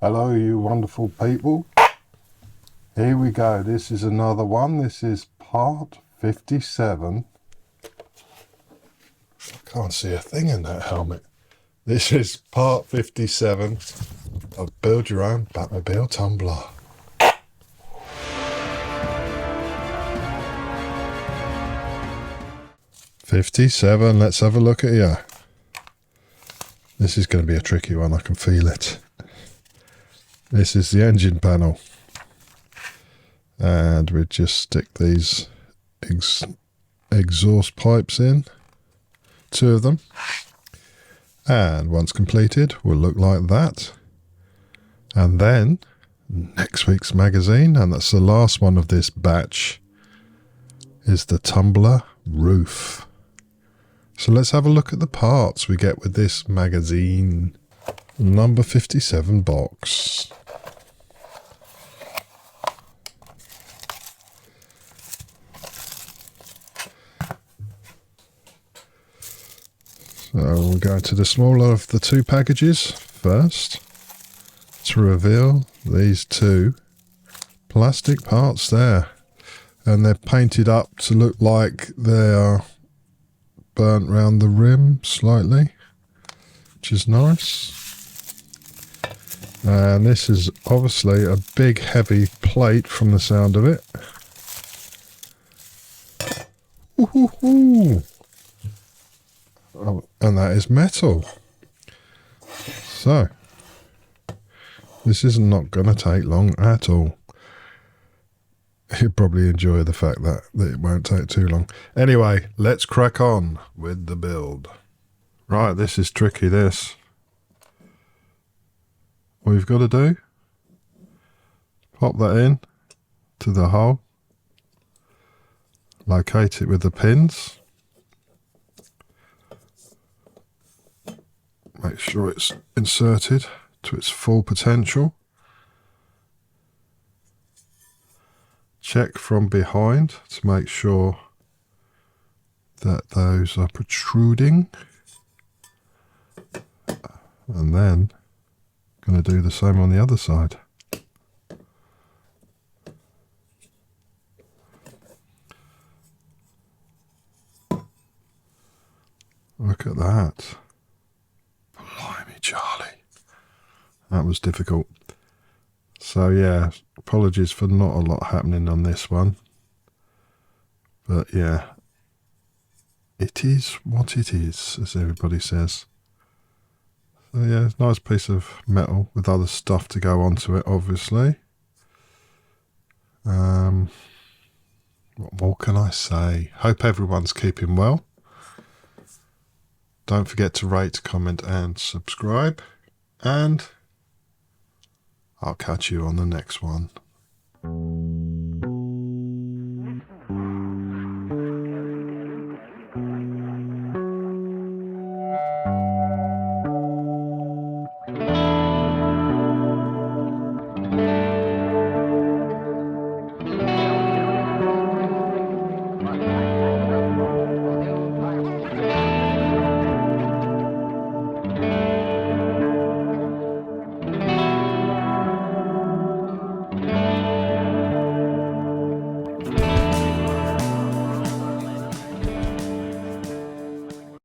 Hello you wonderful people. Here we go. This is another one. This is part 57. I can't see a thing in that helmet. This is part 57 of Build Your Own Batmobile Tumbler. '57. Let's have a look at you. This is going to be a tricky one. I can feel it. This is the engine panel. And we just stick these exhaust pipes in. 2 of them. And once completed, will look like that. And then next week's magazine, and that's the last one of this batch, is the tumbler roof. So let's have a look at the parts we get with this magazine. Number 57 box. So we'll go to the smaller of the 2 packages first to reveal these 2 plastic parts there. And they're painted up to look like they are burnt round the rim slightly, which is nice. And this is obviously a big heavy plate from the sound of it. Ooh. Oh, and that is metal. So this is not going to take long at all. You'll probably enjoy the fact that it won't take too long. Anyway, let's crack on with the build. Right, this is tricky, this. What you've got to do, pop that in to the hole, locate it with the pins, make sure it's inserted to its full potential. Check from behind to make sure that those are protruding. And then I'm going to do the same on the other side. Look at that. Blimey, Charlie. That was difficult. So yeah, apologies for not a lot happening on this one. But yeah, it is what it is, as everybody says. So yeah, nice piece of metal with other stuff to go onto it, obviously. What more can I say? Hope everyone's keeping well. Don't forget to rate, comment and subscribe. And I'll catch you on the next one.